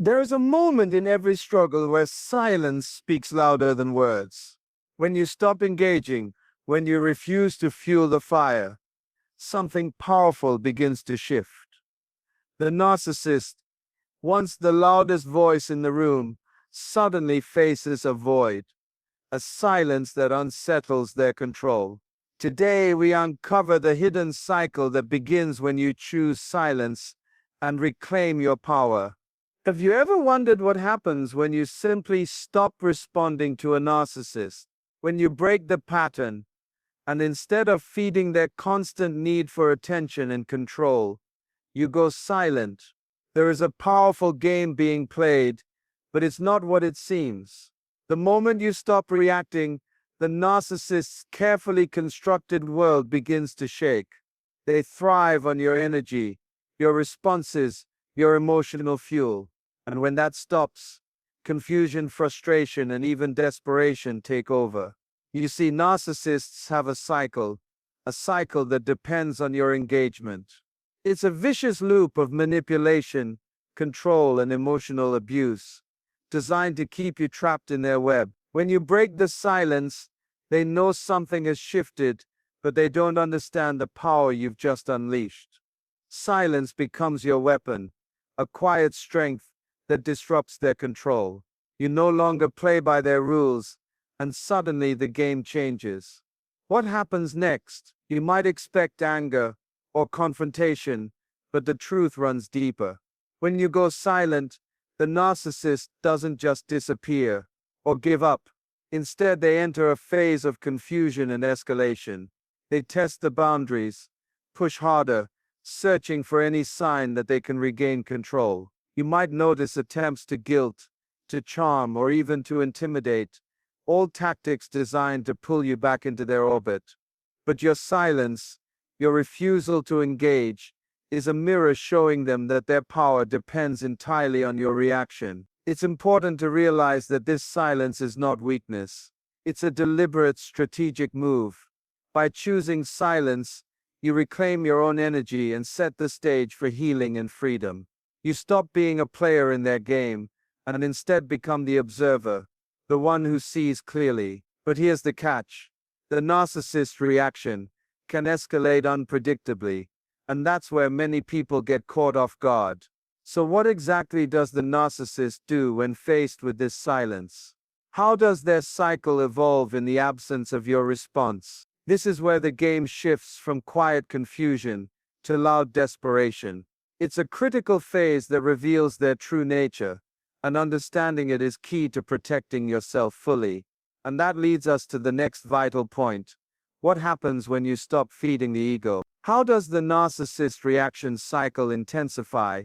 There is a moment in every struggle where silence speaks louder than words. When you stop engaging, when you refuse to fuel the fire, something powerful begins to shift. The narcissist, once the loudest voice in the room, suddenly faces a void, a silence that unsettles their control. Today, we uncover the hidden cycle that begins when you choose silence and reclaim your power. Have you ever wondered what happens when you simply stop responding to a narcissist? When you break the pattern, and instead of feeding their constant need for attention and control, you go silent. There is a powerful game being played, but it's not what it seems. The moment you stop reacting, the narcissist's carefully constructed world begins to shake. They thrive on your energy, your responses, your emotional fuel. And when that stops, confusion, frustration, and even desperation take over. You see, narcissists have a cycle that depends on your engagement. It's a vicious loop of manipulation, control, and emotional abuse, designed to keep you trapped in their web. When you break the silence, they know something has shifted, but they don't understand the power you've just unleashed. Silence becomes your weapon, a quiet strength that disrupts their control. You no longer play by their rules, and suddenly the game changes. What happens next? You might expect anger or confrontation, but the truth runs deeper. When you go silent, the narcissist doesn't just disappear or give up. Instead, they enter a phase of confusion and escalation. They test the boundaries, push harder, searching for any sign that they can regain control. You might notice attempts to guilt, to charm, or even to intimidate, all tactics designed to pull you back into their orbit. But your silence, your refusal to engage, is a mirror showing them that their power depends entirely on your reaction. It's important to realize that this silence is not weakness. It's a deliberate strategic move. By choosing silence, you reclaim your own energy and set the stage for healing and freedom. You stop being a player in their game, and instead become the observer, the one who sees clearly. But here's the catch. The narcissist's reaction can escalate unpredictably, and that's where many people get caught off guard. So what exactly does the narcissist do when faced with this silence? How does their cycle evolve in the absence of your response? This is where the game shifts from quiet confusion to loud desperation. It's a critical phase that reveals their true nature, and understanding it is key to protecting yourself fully. And that leads us to the next vital point. What happens when you stop feeding the ego? How does the narcissist reaction cycle intensify?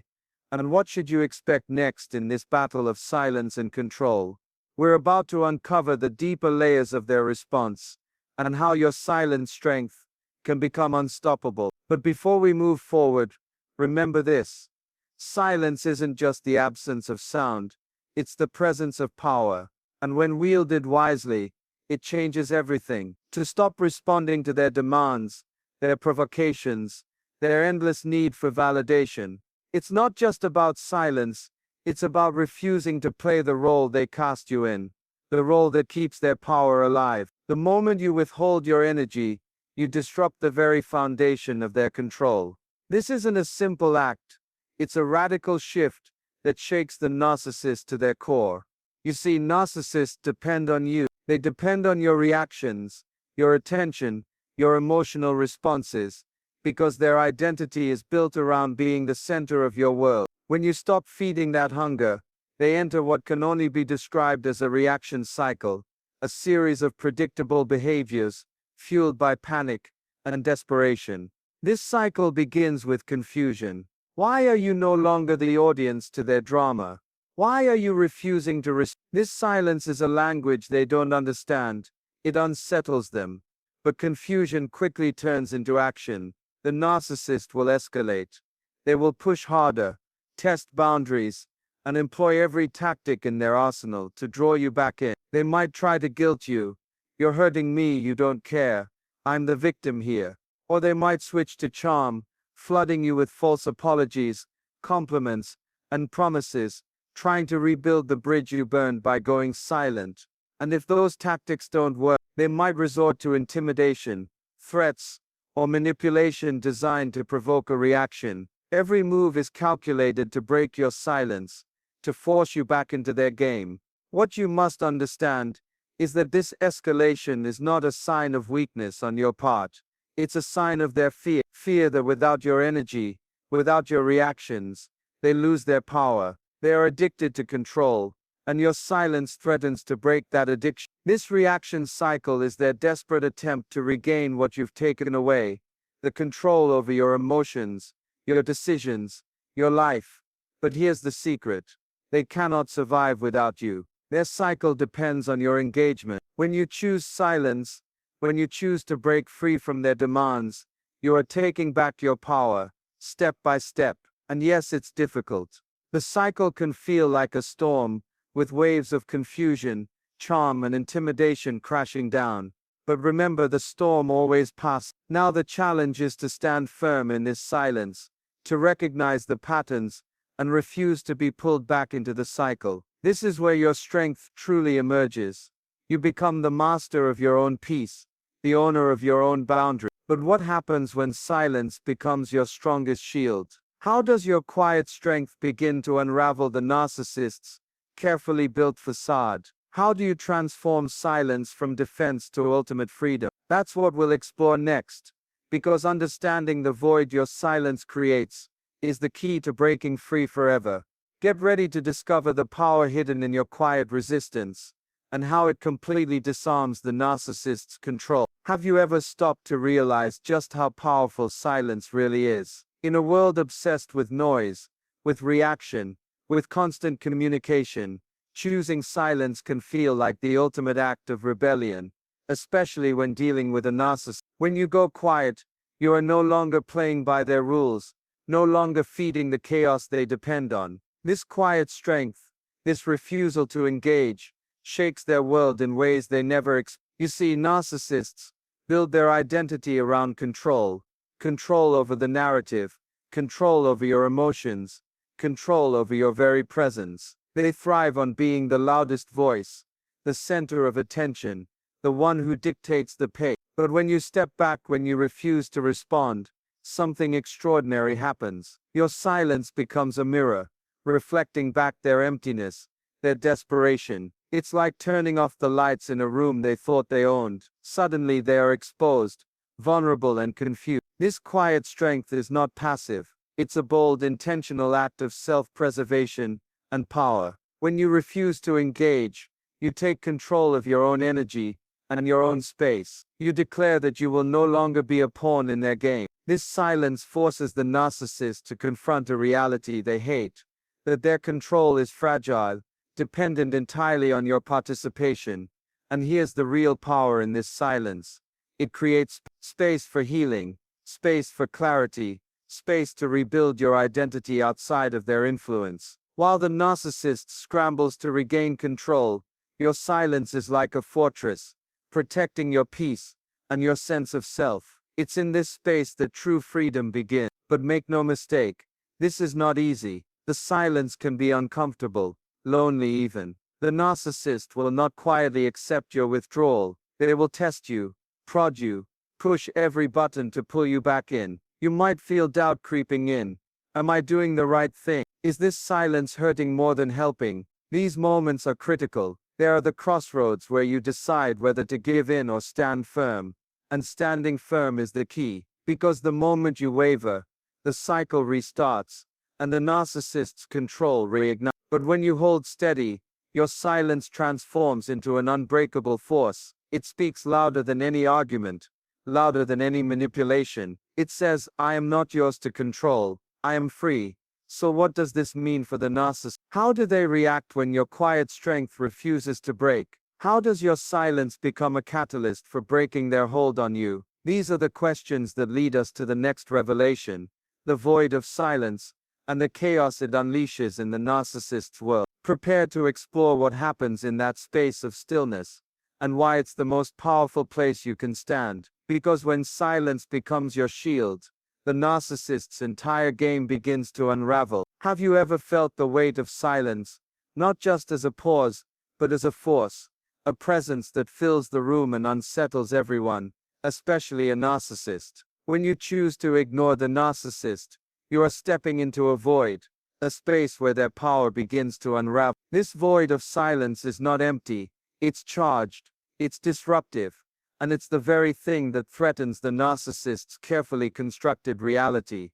And what should you expect next in this battle of silence and control? We're about to uncover the deeper layers of their response, and how your silent strength can become unstoppable. But before we move forward, remember this. Silence isn't just the absence of sound, it's the presence of power. And when wielded wisely, it changes everything. To stop responding to their demands, their provocations, their endless need for validation. It's not just about silence, it's about refusing to play the role they cast you in, the role that keeps their power alive. The moment you withhold your energy, you disrupt the very foundation of their control. This isn't a simple act, it's a radical shift that shakes the narcissist to their core. You see, narcissists depend on you. They depend on your reactions, your attention, your emotional responses, because their identity is built around being the center of your world. When you stop feeding that hunger, they enter what can only be described as a reaction cycle, a series of predictable behaviors, fueled by panic and desperation. This cycle begins with confusion. Why are you no longer the audience to their drama? Why are you refusing to respond? This silence is a language they don't understand. It unsettles them. But confusion quickly turns into action. The narcissist will escalate. They will push harder, test boundaries, and employ every tactic in their arsenal to draw you back in. They might try to guilt you. You're hurting me, you don't care. I'm the victim here. Or they might switch to charm, flooding you with false apologies, compliments, and promises, trying to rebuild the bridge you burned by going silent. And if those tactics don't work, they might resort to intimidation, threats, or manipulation designed to provoke a reaction. Every move is calculated to break your silence, to force you back into their game. What you must understand is that this escalation is not a sign of weakness on your part. It's a sign of their fear that without your energy, without your reactions, they lose their power. They are addicted to control, and your silence threatens to break that addiction. This reaction cycle is their desperate attempt to regain what you've taken away, the control over your emotions, your decisions, your life. But here's the secret. They cannot survive without you. Their cycle depends on your engagement. When you choose silence, when you choose to break free from their demands, you are taking back your power, step by step. And yes, it's difficult. The cycle can feel like a storm, with waves of confusion, charm and intimidation crashing down. But remember, the storm always passes. Now the challenge is to stand firm in this silence, to recognize the patterns, and refuse to be pulled back into the cycle. This is where your strength truly emerges. You become the master of your own peace, the owner of your own boundary. But what happens when silence becomes your strongest shield? How does your quiet strength begin to unravel the narcissist's carefully built facade? How do you transform silence from defense to ultimate freedom? That's what we'll explore next, because understanding the void your silence creates is the key to breaking free forever. Get ready to discover the power hidden in your quiet resistance, and how it completely disarms the narcissist's control. Have you ever stopped to realize just how powerful silence really is? In a world obsessed with noise, with reaction, with constant communication, choosing silence can feel like the ultimate act of rebellion, especially when dealing with a narcissist. When you go quiet, you are no longer playing by their rules, no longer feeding the chaos they depend on. This quiet strength, this refusal to engage, shakes their world in ways they never expect. You see, narcissists build their identity around control, control over the narrative, control over your emotions, control over your very presence. They thrive on being the loudest voice, the center of attention, the one who dictates the pace. But when you step back, when you refuse to respond, something extraordinary happens. Your silence becomes a mirror, reflecting back their emptiness, their desperation. It's like turning off the lights in a room they thought they owned. Suddenly they are exposed, vulnerable and confused. This quiet strength is not passive. It's a bold, intentional act of self-preservation and power. When you refuse to engage, you take control of your own energy and your own space. You declare that you will no longer be a pawn in their game. This silence forces the narcissist to confront a reality they hate, that their control is fragile, dependent entirely on your participation. And here's the real power in this silence. It creates space for healing, space for clarity, space to rebuild your identity outside of their influence. While the narcissist scrambles to regain control, your silence is like a fortress, protecting your peace and your sense of self. It's in this space that true freedom begins. But make no mistake, this is not easy. The silence can be uncomfortable, lonely even. The narcissist will not quietly accept your withdrawal. They will test you, prod you, push every button to pull you back in. You might feel doubt creeping in. Am I doing the right thing? Is this silence hurting more than helping? These moments are critical. They are the crossroads where you decide whether to give in or stand firm. And standing firm is the key, because the moment you waver, the cycle restarts, and the narcissist's control reignites. But when you hold steady, your silence transforms into an unbreakable force. It speaks louder than any argument, louder than any manipulation. It says, I am not yours to control. I am free. So what does this mean for the narcissist? How do they react when your quiet strength refuses to break? How does your silence become a catalyst for breaking their hold on you? These are the questions that lead us to the next revelation, the void of silence, and the chaos it unleashes in the narcissist's world. Prepare to explore what happens in that space of stillness, and why it's the most powerful place you can stand. Because when silence becomes your shield, the narcissist's entire game begins to unravel. Have you ever felt the weight of silence, not just as a pause, but as a force, a presence that fills the room and unsettles everyone, especially a narcissist. When you choose to ignore the narcissist, you are stepping into a void, a space where their power begins to unravel. This void of silence is not empty, it's charged, it's disruptive, and it's the very thing that threatens the narcissist's carefully constructed reality.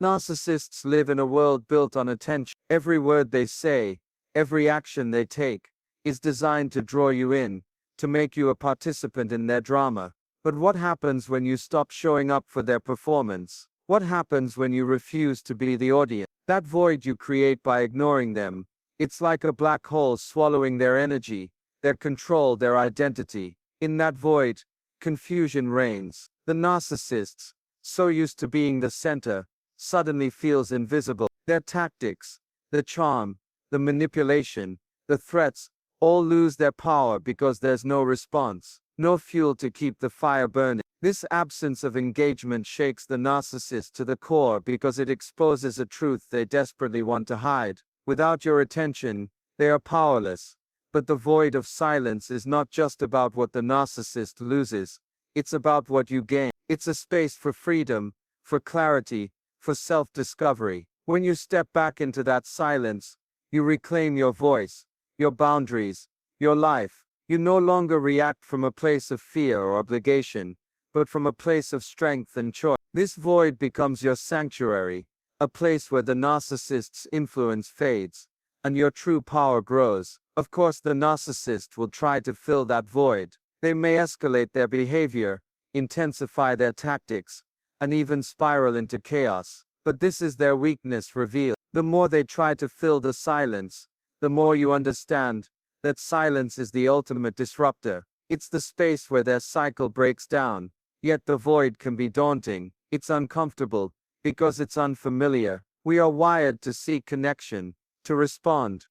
Narcissists live in a world built on attention. Every word they say, every action they take, is designed to draw you in, to make you a participant in their drama. But what happens when you stop showing up for their performance? What happens when you refuse to be the audience? That void you create by ignoring them, it's like a black hole swallowing their energy, their control, their identity. In that void, confusion reigns. The narcissists, so used to being the center, suddenly feels invisible. Their tactics, the charm, the manipulation, the threats, all lose their power because there's no response, no fuel to keep the fire burning. This absence of engagement shakes the narcissist to the core because it exposes a truth they desperately want to hide. Without your attention, they are powerless. But the void of silence is not just about what the narcissist loses, it's about what you gain. It's a space for freedom, for clarity, for self-discovery. When you step back into that silence, you reclaim your voice, your boundaries, your life. You no longer react from a place of fear or obligation, but from a place of strength and choice. This void becomes your sanctuary, a place where the narcissist's influence fades, and your true power grows. Of course, the narcissist will try to fill that void. They may escalate their behavior, intensify their tactics, and even spiral into chaos. But this is their weakness revealed. The more they try to fill the silence, the more you understand that silence is the ultimate disruptor. It's the space where their cycle breaks down. Yet the void can be daunting. It's uncomfortable, because it's unfamiliar. We are wired to seek connection, to respond,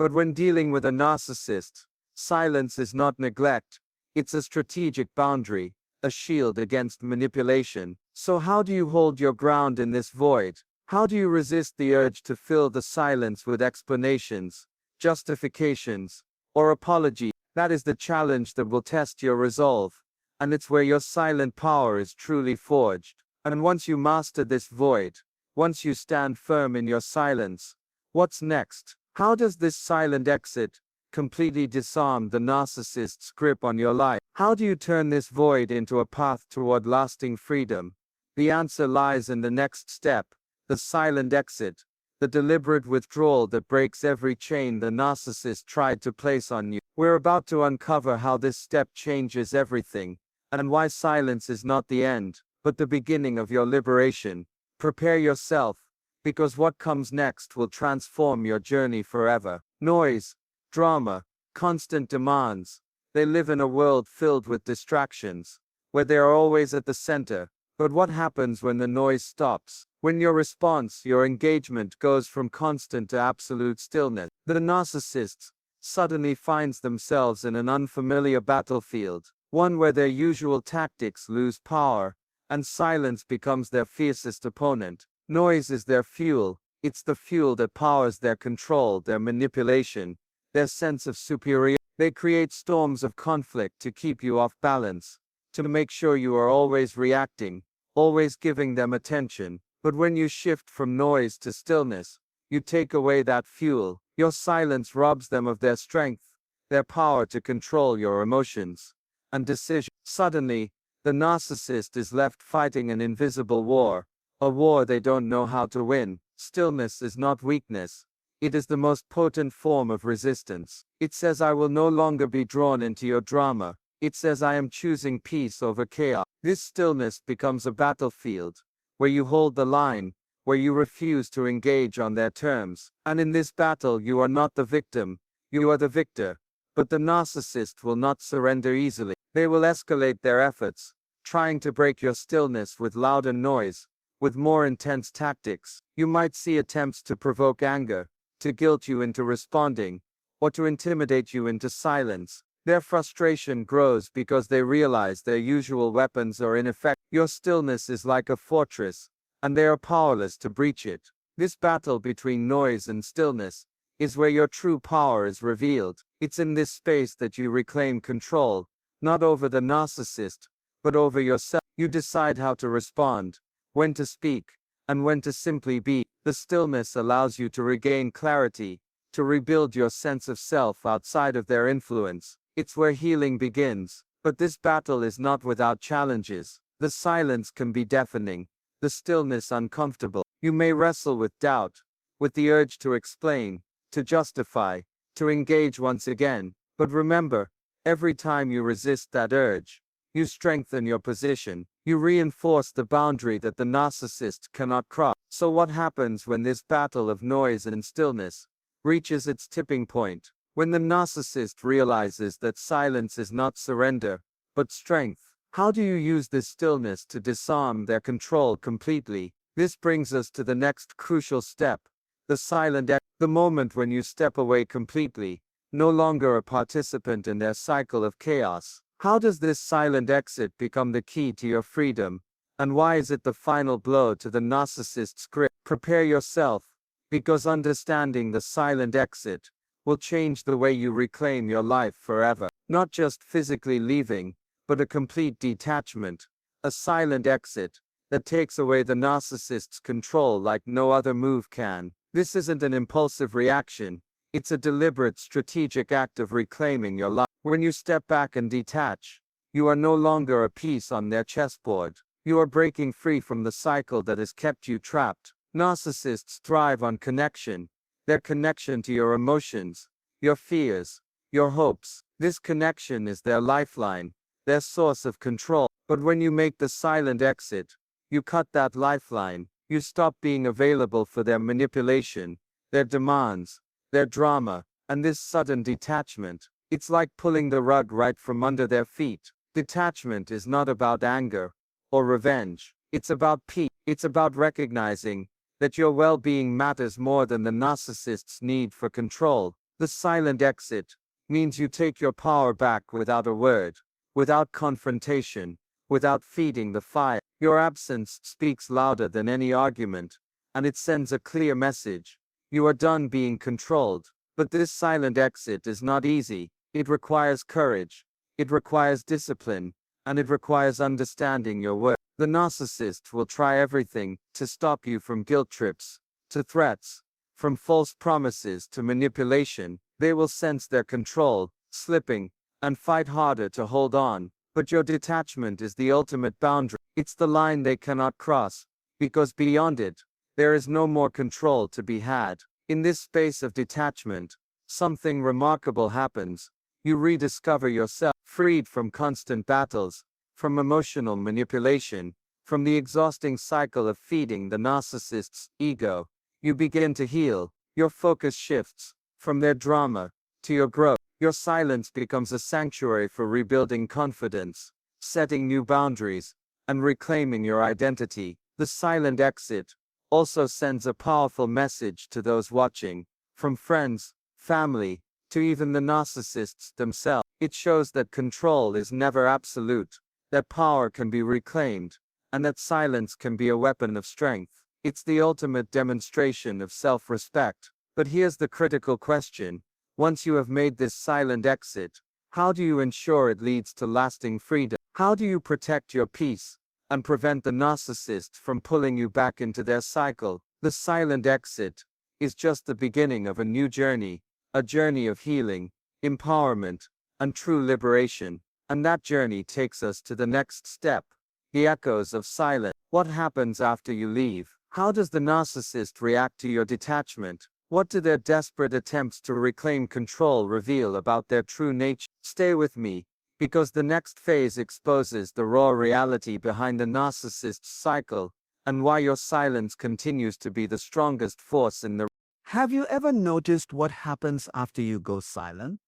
but when dealing with a narcissist, silence is not neglect. It's a strategic boundary, a shield against manipulation. So how do you hold your ground in this void? How do you resist the urge to fill the silence with explanations, justifications, or apologies? That is the challenge that will test your resolve, and it's where your silent power is truly forged. And once you master this void, once you stand firm in your silence, what's next? How does this silent exit completely disarm the narcissist's grip on your life? How do you turn this void into a path toward lasting freedom? The answer lies in the next step, the silent exit, the deliberate withdrawal that breaks every chain the narcissist tried to place on you. We're about to uncover how this step changes everything, and why silence is not the end, but the beginning of your liberation. Prepare yourself, because what comes next will transform your journey forever. Noise, drama, constant demands. They live in a world filled with distractions, where they are always at the center. But what happens when the noise stops? When your response, your engagement goes from constant to absolute stillness? The narcissist suddenly finds themselves in an unfamiliar battlefield, one where their usual tactics lose power, and silence becomes their fiercest opponent. Noise is their fuel. It's the fuel that powers their control, their manipulation, their sense of superiority. They create storms of conflict to keep you off balance, to make sure you are always reacting, always giving them attention. But when you shift from noise to stillness, you take away that fuel. Your silence robs them of their strength, their power to control your emotions and decisions. Suddenly, the narcissist is left fighting an invisible war, a war they don't know how to win. Stillness is not weakness. It is the most potent form of resistance. It says, I will no longer be drawn into your drama. It says, I am choosing peace over chaos. This stillness becomes a battlefield, where you hold the line, where you refuse to engage on their terms. And in this battle, you are not the victim, you are the victor. But the narcissist will not surrender easily. They will escalate their efforts, trying to break your stillness with louder noise, with more intense tactics. You might see attempts to provoke anger, to guilt you into responding, or to intimidate you into silence. Their frustration grows because they realize their usual weapons are ineffective. Your stillness is like a fortress, and they are powerless to breach it. This battle between noise and stillness is where your true power is revealed. It's in this space that you reclaim control, not over the narcissist, but over yourself. You decide how to respond, when to speak, and when to simply be. The stillness allows you to regain clarity, to rebuild your sense of self outside of their influence. It's where healing begins. But this battle is not without challenges. The silence can be deafening, the stillness uncomfortable. You may wrestle with doubt, with the urge to explain, to justify, to engage once again. But remember, every time you resist that urge, you strengthen your position. You reinforce the boundary that the narcissist cannot cross. So what happens when this battle of noise and stillness reaches its tipping point? When the narcissist realizes that silence is not surrender, but strength. How do you use this stillness to disarm their control completely? This brings us to the next crucial step, the silent exit. The moment when you step away completely, no longer a participant in their cycle of chaos. How does this silent exit become the key to your freedom? And why is it the final blow to the narcissist's grip? Prepare yourself, because understanding the silent exit will change the way you reclaim your life forever. Not just physically leaving, but a complete detachment, a silent exit that takes away the narcissist's control like no other move can. This isn't an impulsive reaction, it's a deliberate strategic act of reclaiming your life. When you step back and detach, you are no longer a piece on their chessboard. You are breaking free from the cycle that has kept you trapped. Narcissists thrive on connection. Their connection to your emotions, your fears, your hopes. This connection is their lifeline, their source of control. But when you make the silent exit, you cut that lifeline. You stop being available for their manipulation, their demands, their drama, and this sudden detachment. It's like pulling the rug right from under their feet. Detachment is not about anger or revenge. It's about peace. It's about recognizing that your well-being matters more than the narcissist's need for control. The silent exit means you take your power back without a word, without confrontation, without feeding the fire. Your absence speaks louder than any argument, and it sends a clear message. You are done being controlled. But this silent exit is not easy. It requires courage, it requires discipline, and it requires understanding your worth. The narcissist will try everything to stop you, from guilt trips to threats, from false promises to manipulation. They will sense their control slipping and fight harder to hold on. But your detachment is the ultimate boundary. It's the line they cannot cross, because beyond it, there is no more control to be had. In this space of detachment, something remarkable happens. You rediscover yourself, freed from constant battles, from emotional manipulation, from the exhausting cycle of feeding the narcissist's ego. You begin to heal. Your focus shifts from their drama to your growth. Your silence becomes a sanctuary for rebuilding confidence, setting new boundaries, and reclaiming your identity. The silent exit also sends a powerful message to those watching, from friends, family, to even the narcissists themselves. It shows that control is never absolute, that power can be reclaimed, and that silence can be a weapon of strength. It's the ultimate demonstration of self-respect. But here's the critical question. Once you have made this silent exit, how do you ensure it leads to lasting freedom? How do you protect your peace and prevent the narcissist from pulling you back into their cycle? The silent exit is just the beginning of a new journey, a journey of healing, empowerment, and true liberation. And that journey takes us to the next step, the echoes of silence. What happens after you leave? How does the narcissist react to your detachment? What do their desperate attempts to reclaim control reveal about their true nature? Stay with me, because the next phase exposes the raw reality behind the narcissist's cycle, and why your silence continues to be the strongest force in the. Have you ever noticed what happens after you go silent?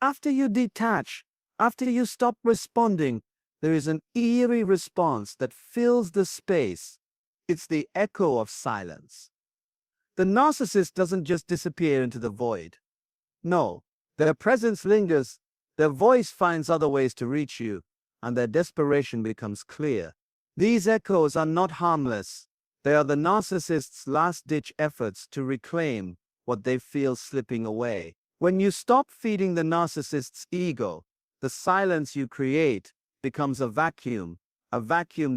After you detach, after you stop responding, there is an eerie response that fills the space. It's the echo of silence. The narcissist doesn't just disappear into the void. No, their presence lingers, their voice finds other ways to reach you, and their desperation becomes clear. These echoes are not harmless. They are the narcissist's last-ditch efforts to reclaim what they feel slipping away. When you stop feeding the narcissist's ego, the silence you create becomes a vacuum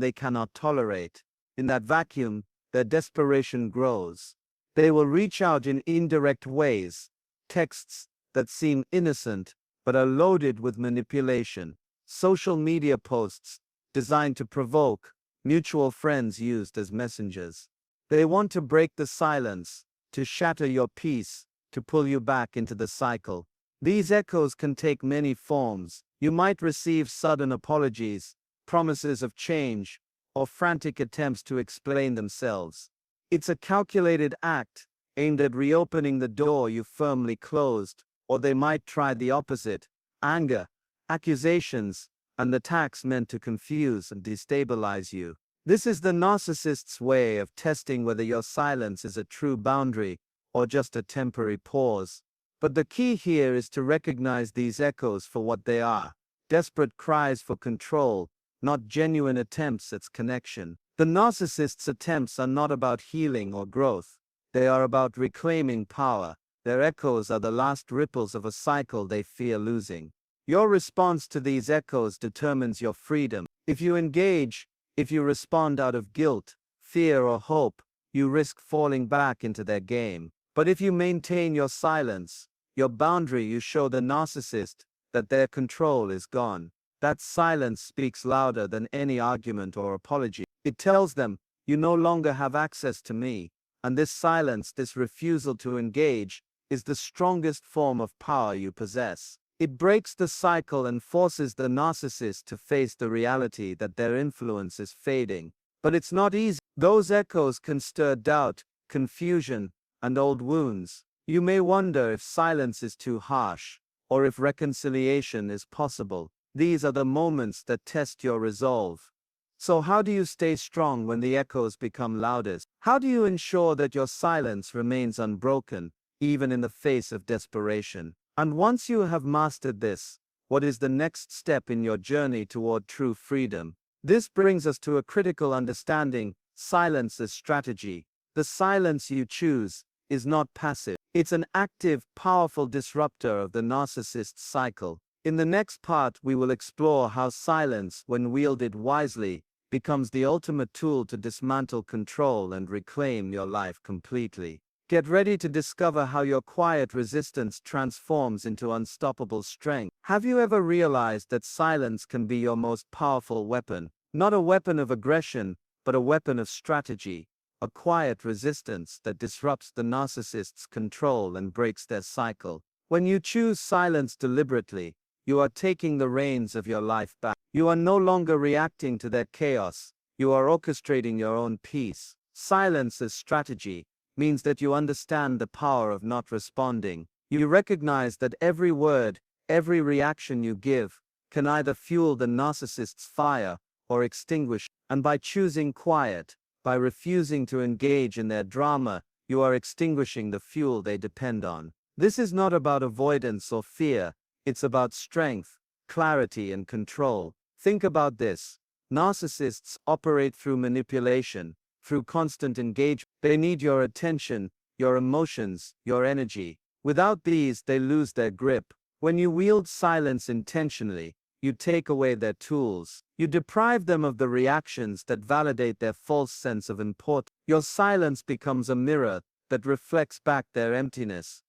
they cannot tolerate. In that vacuum, their desperation grows. They will reach out in indirect ways, texts that seem innocent but are loaded with manipulation, social media posts designed to provoke, mutual friends used as messengers. They want to break the silence, to shatter your peace, to pull you back into the cycle. These echoes can take many forms. You might receive sudden apologies, promises of change, or frantic attempts to explain themselves. It's a calculated act, aimed at reopening the door you firmly closed, or they might try the opposite: anger, accusations, and attacks meant to confuse and destabilize you. This is the narcissist's way of testing whether your silence is a true boundary or just a temporary pause. But the key here is to recognize these echoes for what they are: desperate cries for control, not genuine attempts at connection. The narcissist's attempts are not about healing or growth. They are about reclaiming power. Their echoes are the last ripples of a cycle they fear losing. Your response to these echoes determines your freedom. If you engage, if you respond out of guilt, fear, or hope, you risk falling back into their game. But if you maintain your silence, your boundary, you show the narcissist that their control is gone. That silence speaks louder than any argument or apology. It tells them, you no longer have access to me. And this silence, this refusal to engage, is the strongest form of power you possess. It breaks the cycle and forces the narcissist to face the reality that their influence is fading. But it's not easy. Those echoes can stir doubt, confusion, and old wounds. You may wonder if silence is too harsh, or if reconciliation is possible. These are the moments that test your resolve. So how do you stay strong when the echoes become loudest? How do you ensure that your silence remains unbroken, even in the face of desperation? And once you have mastered this, what is the next step in your journey toward true freedom? This brings us to a critical understanding: silence as strategy. The silence you choose is not passive. It's an active, powerful disruptor of the narcissist's cycle. In the next part, we will explore how silence, when wielded wisely, becomes the ultimate tool to dismantle control and reclaim your life completely. Get ready to discover how your quiet resistance transforms into unstoppable strength. Have you ever realized that silence can be your most powerful weapon? Not a weapon of aggression, but a weapon of strategy. A quiet resistance that disrupts the narcissist's control and breaks their cycle. When you choose silence deliberately, you are taking the reins of your life back. You are no longer reacting to their chaos. You are orchestrating your own peace. Silence as strategy means that you understand the power of not responding. You recognize that every word, every reaction you give, can either fuel the narcissist's fire or extinguish. And by choosing quiet, by refusing to engage in their drama, you are extinguishing the fuel they depend on. This is not about avoidance or fear. It's about strength, clarity, and control. Think about this. Narcissists operate through manipulation, through constant engagement. They need your attention, your emotions, your energy. Without these, they lose their grip. When you wield silence intentionally, you take away their tools. You deprive them of the reactions that validate their false sense of importance. Your silence becomes a mirror that reflects back their emptiness.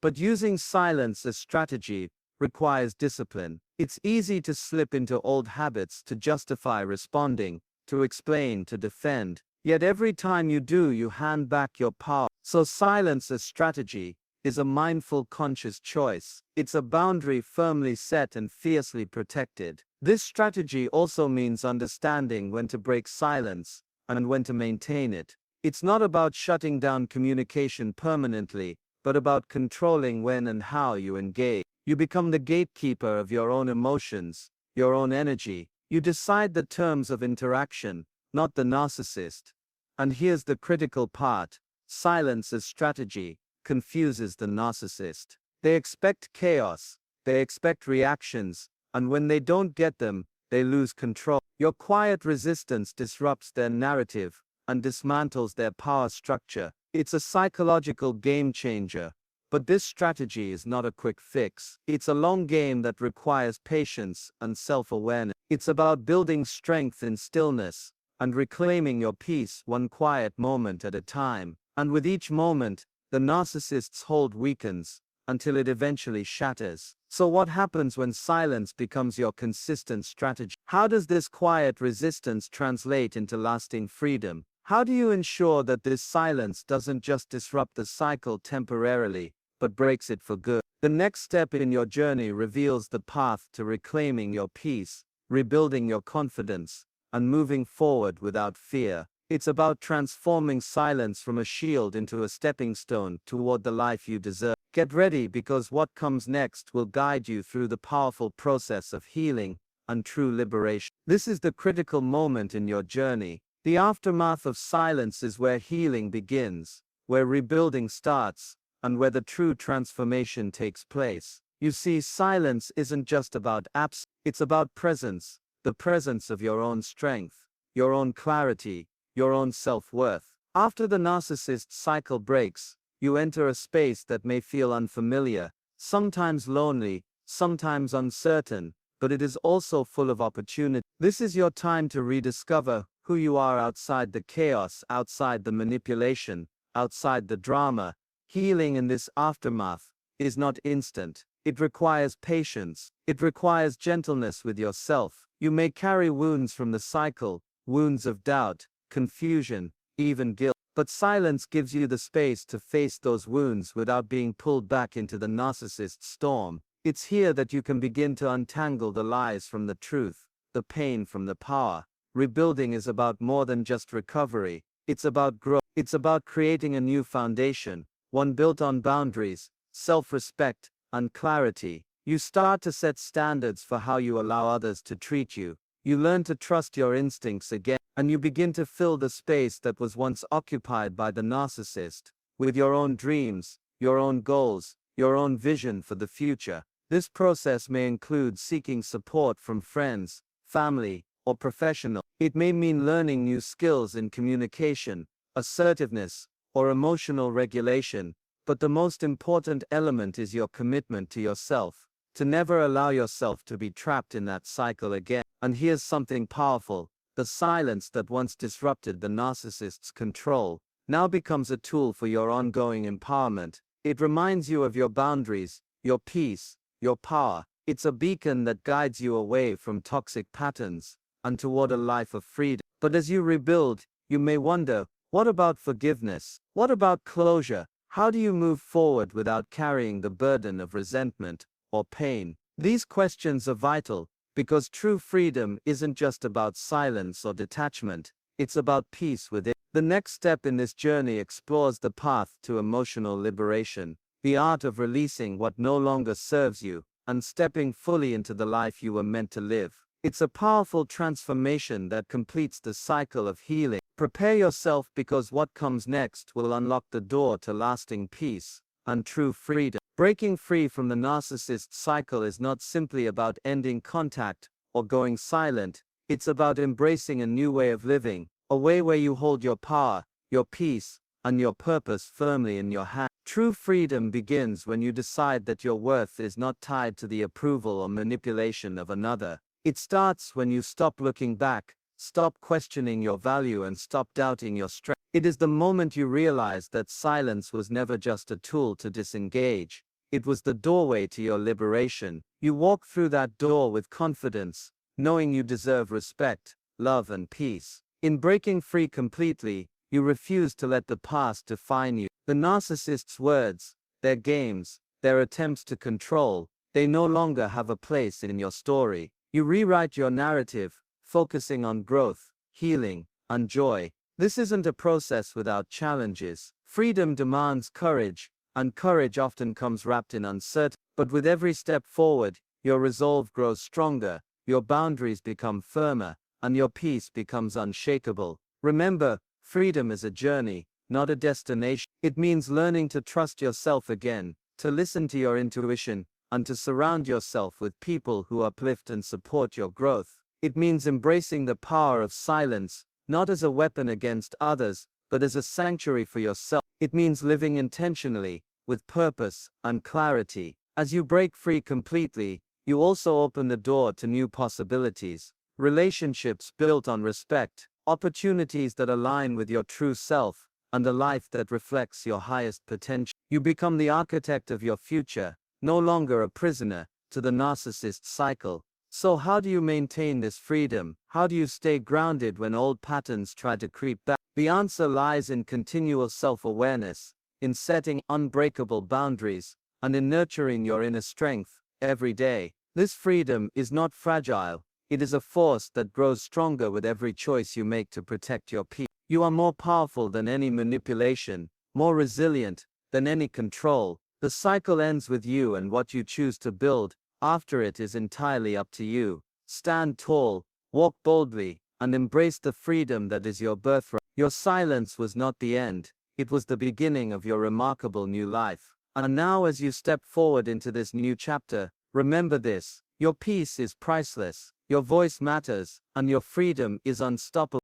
But using silence as strategy requires discipline. It's easy to slip into old habits, to justify responding, to explain, to defend. Yet every time you do, you hand back your power. So silence as strategy is a mindful, conscious choice. It's a boundary firmly set and fiercely protected. This strategy also means understanding when to break silence and when to maintain it. It's not about shutting down communication permanently, but about controlling when and how you engage. You become the gatekeeper of your own emotions, your own energy. You decide the terms of interaction, not the narcissist. And here's the critical part: silence as strategy confuses the narcissist. They expect chaos, they expect reactions, and when they don't get them, they lose control. Your quiet resistance disrupts their narrative and dismantles their power structure. It's a psychological game changer. But this strategy is not a quick fix. It's a long game that requires patience and self-awareness. It's about building strength in stillness and reclaiming your peace one quiet moment at a time. And with each moment, the narcissist's hold weakens until it eventually shatters. So what happens when silence becomes your consistent strategy? How does this quiet resistance translate into lasting freedom? How do you ensure that this silence doesn't just disrupt the cycle temporarily, but breaks it for good? The next step in your journey reveals the path to reclaiming your peace, rebuilding your confidence, and moving forward without fear. It's about transforming silence from a shield into a stepping stone toward the life you deserve. Get ready, because what comes next will guide you through the powerful process of healing and true liberation. This is the critical moment in your journey. The aftermath of silence is where healing begins, where rebuilding starts, and where the true transformation takes place. You see, silence isn't just about absence, it's about presence, the presence of your own strength, your own clarity, your own self-worth. After the narcissist cycle breaks, you enter a space that may feel unfamiliar, sometimes lonely, sometimes uncertain, but it is also full of opportunity. This is your time to rediscover who you are outside the chaos, outside the manipulation, outside the drama. Healing in this aftermath is not instant. It requires patience. It requires gentleness with yourself. You may carry wounds from the cycle, wounds of doubt, confusion, even guilt. But silence gives you the space to face those wounds without being pulled back into the narcissist storm. It's here that you can begin to untangle the lies from the truth, the pain from the power. Rebuilding is about more than just recovery. It's about growth. It's about creating a new foundation, one built on boundaries, self-respect, and clarity. You start to set standards for how you allow others to treat you. You learn to trust your instincts again, and you begin to fill the space that was once occupied by the narcissist with your own dreams, your own goals, your own vision for the future. This process may include seeking support from friends, family, or professionals. It may mean learning new skills in communication, assertiveness, or emotional regulation, but the most important element is your commitment to yourself, to never allow yourself to be trapped in that cycle again. And here's something powerful. The silence that once disrupted the narcissist's control now becomes a tool for your ongoing empowerment. It reminds you of your boundaries, your peace, your power. It's a beacon that guides you away from toxic patterns and toward a life of freedom. But as you rebuild, you may wonder, what about forgiveness? What about closure? How do you move forward without carrying the burden of resentment or pain? These questions are vital, because true freedom isn't just about silence or detachment, it's about peace within. The next step in this journey explores the path to emotional liberation, the art of releasing what no longer serves you, and stepping fully into the life you were meant to live. It's a powerful transformation that completes the cycle of healing. Prepare yourself, because what comes next will unlock the door to lasting peace and true freedom. Breaking free from the narcissist cycle is not simply about ending contact or going silent. It's about embracing a new way of living, a way where you hold your power, your peace, and your purpose firmly in your hand. True freedom begins when you decide that your worth is not tied to the approval or manipulation of another. It starts when you stop looking back, stop questioning your value, and stop doubting your strength. It is the moment you realize that silence was never just a tool to disengage. It was the doorway to your liberation. You walk through that door with confidence, knowing you deserve respect, love, and peace. In breaking free completely, you refuse to let the past define you. The narcissist's words, their games, their attempts to control, they no longer have a place in your story. You rewrite your narrative, focusing on growth, healing, and joy. This isn't a process without challenges. Freedom demands courage, and courage often comes wrapped in uncertainty. But with every step forward, your resolve grows stronger, your boundaries become firmer, and your peace becomes unshakable. Remember, freedom is a journey, not a destination. It means learning to trust yourself again, to listen to your intuition, and to surround yourself with people who uplift and support your growth. It means embracing the power of silence, not as a weapon against others, but as a sanctuary for yourself. It means living intentionally, with purpose and clarity. As you break free completely, you also open the door to new possibilities, relationships built on respect, opportunities that align with your true self, and a life that reflects your highest potential. You become the architect of your future, no longer a prisoner to the narcissist cycle. So how do you maintain this freedom? How do you stay grounded when old patterns try to creep back? The answer lies in continual self-awareness, in setting unbreakable boundaries, and in nurturing your inner strength every day. This freedom is not fragile, it is a force that grows stronger with every choice you make to protect your peace. You are more powerful than any manipulation, more resilient than any control. The cycle ends with you, and what you choose to build after it is entirely up to you. Stand tall, walk boldly, and embrace the freedom that is your birthright. Your silence was not the end, it was the beginning of your remarkable new life. And now, as you step forward into this new chapter, remember this: your peace is priceless, your voice matters, and your freedom is unstoppable.